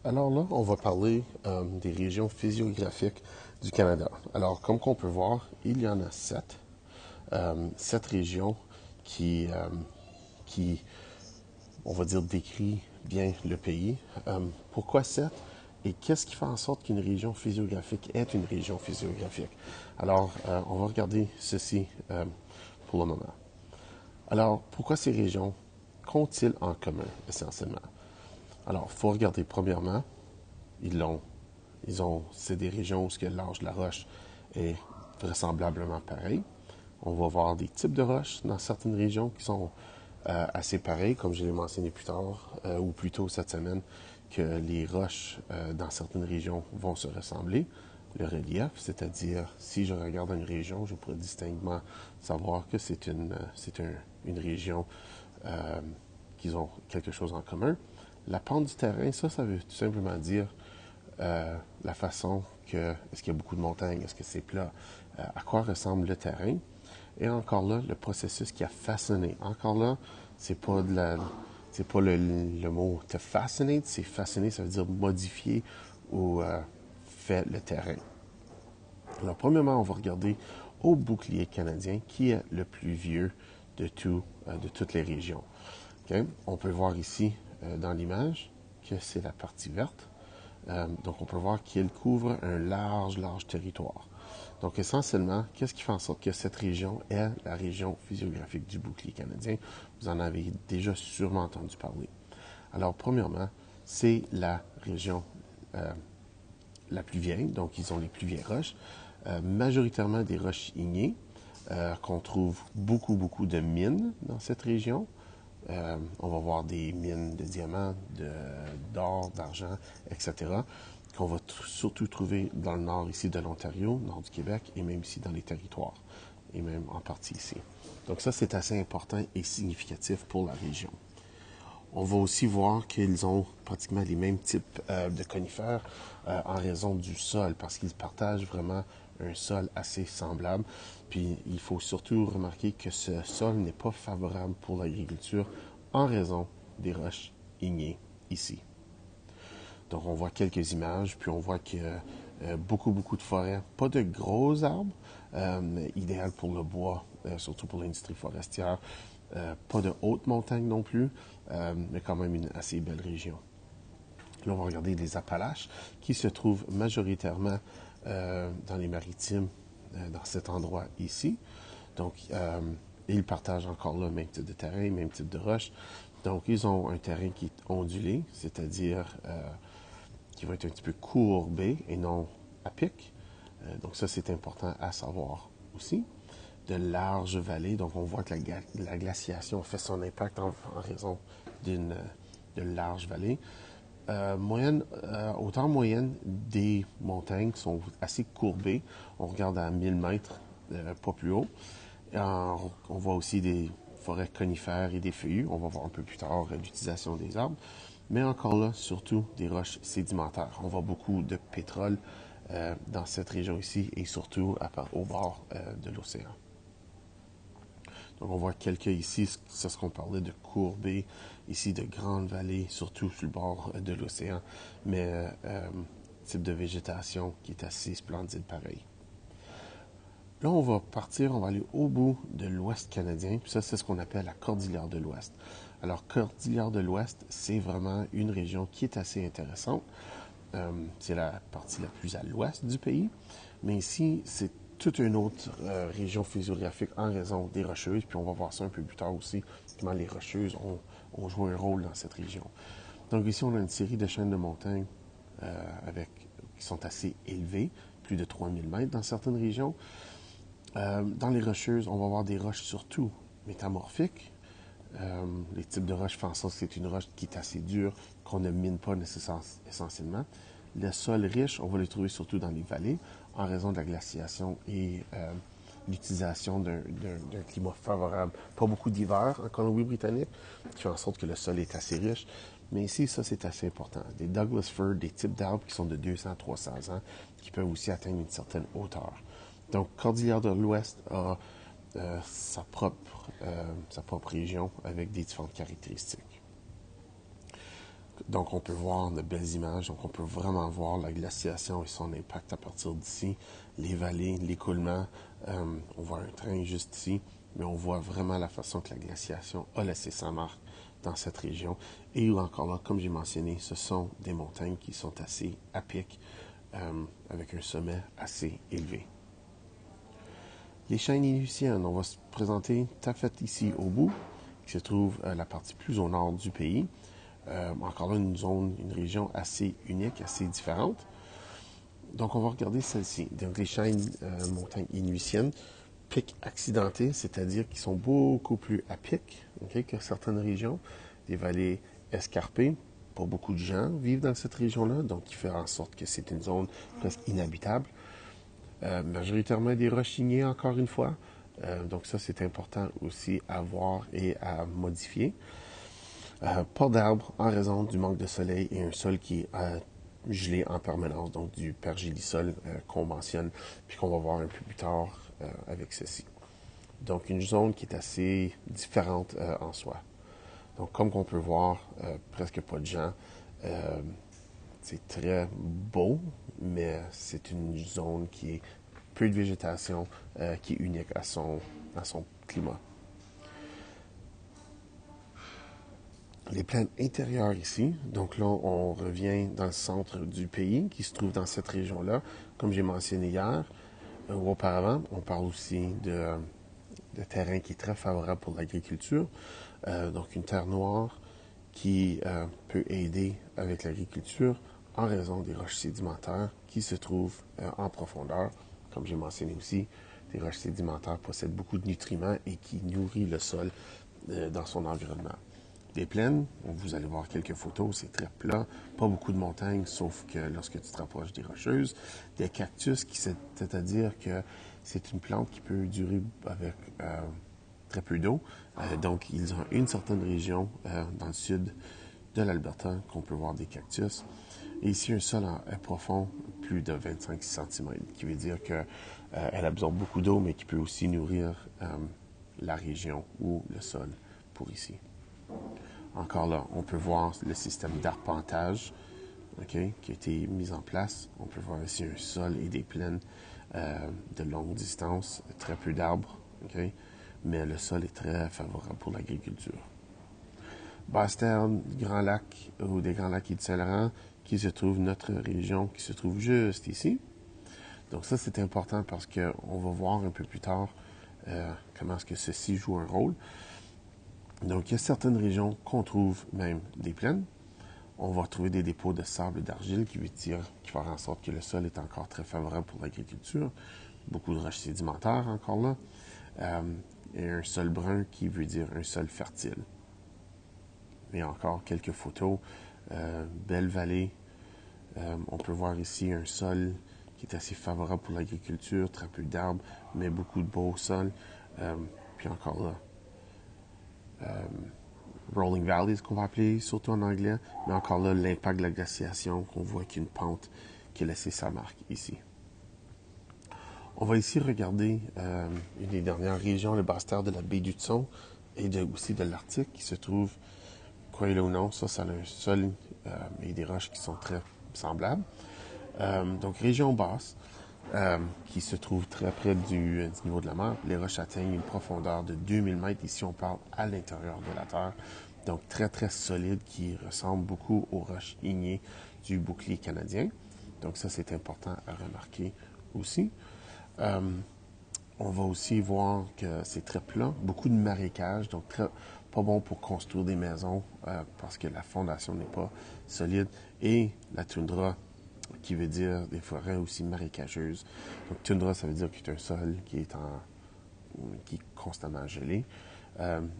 Alors là, on va parler des régions physiographiques du Canada. Alors, comme qu'on peut voir, il y en a sept régions qui, euh, qui, on va dire, décrit bien le pays. Pourquoi sept? Et qu'est-ce qui fait en sorte qu'une région physiographique est une région physiographique? Alors, on va regarder ceci pour le moment. Alors, pourquoi ces régions? Qu'ont-ils en commun, essentiellement? Alors, il faut regarder premièrement, ils l'ont c'est des régions où l'âge de la roche est vraisemblablement pareil. On va voir des types de roches dans certaines régions qui sont assez pareils, comme je l'ai mentionné plus tard, ou plus tôt cette semaine, que les roches dans certaines régions vont se ressembler. Le relief, c'est-à-dire si je regarde une région, je pourrais distinctement savoir que une région qu'ils ont quelque chose en commun. La pente du terrain, ça veut tout simplement dire la façon que, est-ce qu'il y a beaucoup de montagnes, est-ce que c'est plat, à quoi ressemble le terrain. Et encore là, le processus qui a façonné. Encore là, c'est pas le mot to fascinate, c'est façonner, ça veut dire modifier ou fait le terrain. Alors, premièrement, on va regarder au bouclier canadien, qui est le plus vieux de toutes les régions. Okay? On peut voir ici dans l'image que c'est la partie verte. Donc, on peut voir qu'il couvre un large territoire. Donc, essentiellement, qu'est-ce qui fait en sorte que cette région est la région physiographique du bouclier canadien? Vous en avez déjà sûrement entendu parler. Alors, premièrement, c'est la région la plus vieille, donc ils ont les plus vieilles roches, majoritairement des roches ignées, qu'on trouve beaucoup de mines dans cette région. On va voir des mines de diamants, d'or, d'argent, etc., qu'on va surtout trouver dans le nord ici de l'Ontario, nord du Québec, et même ici dans les territoires, et même en partie ici. Donc ça, c'est assez important et significatif pour la région. On va aussi voir qu'ils ont pratiquement les mêmes types de conifères en raison du sol, parce qu'ils partagent vraiment un sol assez semblable. Puis il faut surtout remarquer que ce sol n'est pas favorable pour l'agriculture en raison des roches ignées ici. Donc on voit quelques images, puis on voit que beaucoup de forêts, pas de gros arbres, mais idéal pour le bois, surtout pour l'industrie forestière. Pas de hautes montagnes non plus, mais quand même une assez belle région. Là, on va regarder les Appalaches, qui se trouvent majoritairement dans les maritimes, dans cet endroit ici. Donc, ils partagent encore le même type de terrain, même type de roche. Donc, ils ont un terrain qui est ondulé, c'est-à-dire qui va être un petit peu courbé et non à pic. Donc, ça, c'est important à savoir aussi. De larges vallées, donc on voit que la glaciation fait son impact en raison d'une de larges vallées. Hauteur moyenne des montagnes sont assez courbées. On regarde à 1000 mètres, pas plus haut. On voit aussi des forêts conifères et des feuillus. On va voir un peu plus tard l'utilisation des arbres. Mais encore là, surtout des roches sédimentaires. On voit beaucoup de pétrole dans cette région ici et surtout au bord de l'océan. Donc on voit quelques ici, c'est ce qu'on parlait de courbées, ici de grandes vallées, surtout sur le bord de l'océan, mais type de végétation qui est assez splendide pareil. Là, on va partir, on va aller au bout de l'Ouest canadien, puis ça, c'est ce qu'on appelle la Cordillère de l'Ouest. Alors, Cordillère de l'Ouest, c'est vraiment une région qui est assez intéressante. C'est la partie la plus à l'ouest du pays, mais ici, c'est toute une autre région physiographique en raison des Rocheuses, puis on va voir ça un peu plus tard aussi, comment les Rocheuses ont joué un rôle dans cette région. Donc ici, on a une série de chaînes de montagnes qui sont assez élevées, plus de 3000 mètres dans certaines régions. Dans les Rocheuses, on va voir des roches surtout métamorphiques. Les types de roches font en sorte que c'est une roche qui est assez dure, qu'on ne mine pas essentiellement. Le sol riche, on va les trouver surtout dans les vallées, en raison de la glaciation et l'utilisation d'un climat favorable. Pas beaucoup d'hiver en Colombie-Britannique, qui fait en sorte que le sol est assez riche. Mais ici, ça, c'est assez important. Des Douglas fir, des types d'arbres qui sont de 200-300 ans, qui peuvent aussi atteindre une certaine hauteur. Donc, Cordillère de l'Ouest a sa propre région avec des différentes caractéristiques. Donc, on peut voir de belles images. Donc, on peut vraiment voir la glaciation et son impact à partir d'ici. Les vallées, l'écoulement. On voit un train juste ici, mais on voit vraiment la façon que la glaciation a laissé sa marque dans cette région. Et encore là, comme j'ai mentionné, ce sont des montagnes qui sont assez à pic, avec un sommet assez élevé. Les chaînes inuitiennes, on va se présenter Tafet ici au bout, qui se trouve la partie plus au nord du pays. Encore là, une zone, une région assez unique, assez différente. Donc, on va regarder celle-ci. Donc, les chaînes montagnes inuitiennes, pics accidentés, c'est-à-dire qu'ils sont beaucoup plus à pic, que certaines régions. Des vallées escarpées. Pas beaucoup de gens vivent dans cette région-là, donc qui fait en sorte que c'est une zone presque inhabitable. Majoritairement des roches ignées, encore une fois. Donc ça, c'est important aussi à voir et à modifier. Pas d'arbres en raison du manque de soleil et un sol qui est gelé en permanence, donc du pergélisol qu'on mentionne, puis qu'on va voir un peu plus tard avec ceci. Donc une zone qui est assez différente en soi. Donc comme on peut voir, presque pas de gens. C'est très beau, mais c'est une zone qui est peu de végétation, qui est unique à son climat. Les plaines intérieures ici, donc là, on revient dans le centre du pays, qui se trouve dans cette région-là. Comme j'ai mentionné hier ou auparavant, on parle aussi de terrain qui est très favorable pour l'agriculture. Donc, une terre noire qui peut aider avec l'agriculture en raison des roches sédimentaires qui se trouvent en profondeur. Comme j'ai mentionné aussi, les roches sédimentaires possèdent beaucoup de nutriments et qui nourrissent le sol dans son environnement. Des plaines, vous allez voir quelques photos, c'est très plat, pas beaucoup de montagnes, sauf que lorsque tu te rapproches des rocheuses. Des cactus, c'est-à-dire que c'est une plante qui peut durer avec très peu d'eau. Donc, ils ont une certaine région dans le sud de l'Alberta qu'on peut voir des cactus. Et ici, un sol est profond, plus de 25 cm, qui veut dire qu'elle absorbe beaucoup d'eau, mais qui peut aussi nourrir la région ou le sol pour ici. Encore là, on peut voir le système d'arpentage qui a été mis en place. On peut voir ici un sol et des plaines de longue distance, très peu d'arbres, mais le sol est très favorable pour l'agriculture. Basse-Terre, Grand Lac ou des Grands Lacs et du Saint-Laurent, qui se trouve notre région, qui se trouve juste ici. Donc ça, c'est important parce qu'on va voir un peu plus tard comment est-ce que ceci joue un rôle. Donc, il y a certaines régions qu'on trouve même des plaines. On va trouver des dépôts de sable et d'argile qui fera en sorte que le sol est encore très favorable pour l'agriculture. Beaucoup de roches sédimentaires encore là. Et un sol brun qui veut dire un sol fertile. Et encore quelques photos. Belle vallée. On peut voir ici un sol qui est assez favorable pour l'agriculture, très peu d'arbres, mais beaucoup de beaux sols. Puis encore là, Rolling Valleys qu'on va appeler, surtout en anglais, mais encore là, l'impact de la glaciation, qu'on voit qu'il y a une pente qui a laissé sa marque ici. On va ici regarder une des dernières régions, le basse-terre de la baie d'Hudson et aussi de l'Arctique, qui se trouve, croyez-le ou non, ça a un sol et des roches qui sont très semblables. Donc, région basse, qui se trouve très près du niveau de la mer. Les roches atteignent une profondeur de 2000 mètres. Ici, on parle à l'intérieur de la Terre. Donc, très, très solide, qui ressemble beaucoup aux roches ignées du bouclier canadien. Donc, ça, c'est important à remarquer aussi. On va aussi voir que c'est très plat, beaucoup de marécages, donc pas bon pour construire des maisons parce que la fondation n'est pas solide. Et la toundra, qui veut dire des forêts aussi marécageuses. Donc, toundra, ça veut dire que c'est un sol qui est constamment gelé,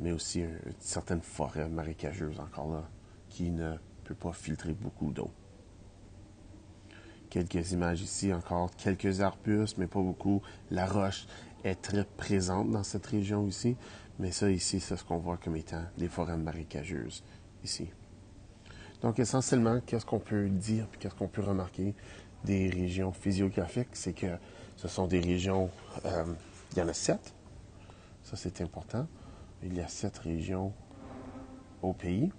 mais aussi certaines forêts marécageuses encore là, qui ne peut pas filtrer beaucoup d'eau. Quelques images ici, encore quelques arbustes, mais pas beaucoup. La roche est très présente dans cette région ici, mais ça ici, c'est ce qu'on voit comme étant des forêts marécageuses ici. Donc, essentiellement, qu'est-ce qu'on peut dire, puis qu'est-ce qu'on peut remarquer des régions physiographiques, c'est que ce sont des régions, il y en a 7, ça c'est important. Il y a 7 régions au pays.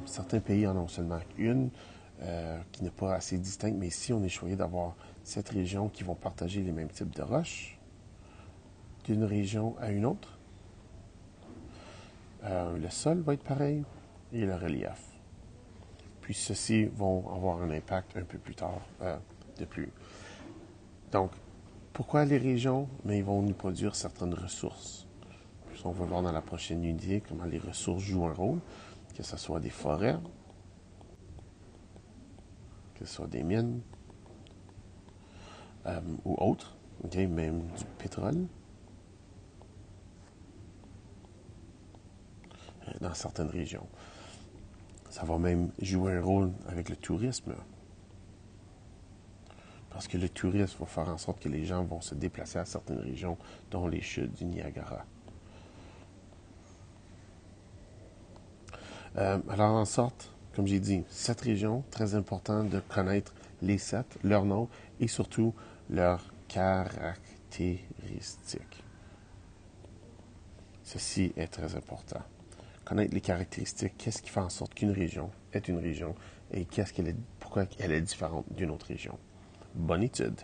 Certains pays en ont seulement une, qui n'est pas assez distincte, mais ici, on est choyé d'avoir 7 régions qui vont partager les mêmes types de roches d'une région à une autre. Le sol va être pareil et le relief. Puis ceux-ci vont avoir un impact un peu plus tard de plus. Donc, pourquoi les régions? Mais ils vont nous produire certaines ressources. Puis on va voir dans la prochaine unité comment les ressources jouent un rôle, que ce soit des forêts, que ce soit des mines ou autres, okay, même du pétrole, dans certaines régions. Ça va même jouer un rôle avec le tourisme. Parce que le tourisme va faire en sorte que les gens vont se déplacer à certaines régions, dont les chutes du Niagara. Alors, en sorte, comme j'ai dit, 7 régions, très important de connaître les 7, leurs noms et surtout leurs caractéristiques. Ceci est très important. Connaître les caractéristiques, qu'est-ce qui fait en sorte qu'une région est une région et pourquoi elle est différente d'une autre région. Bonne étude!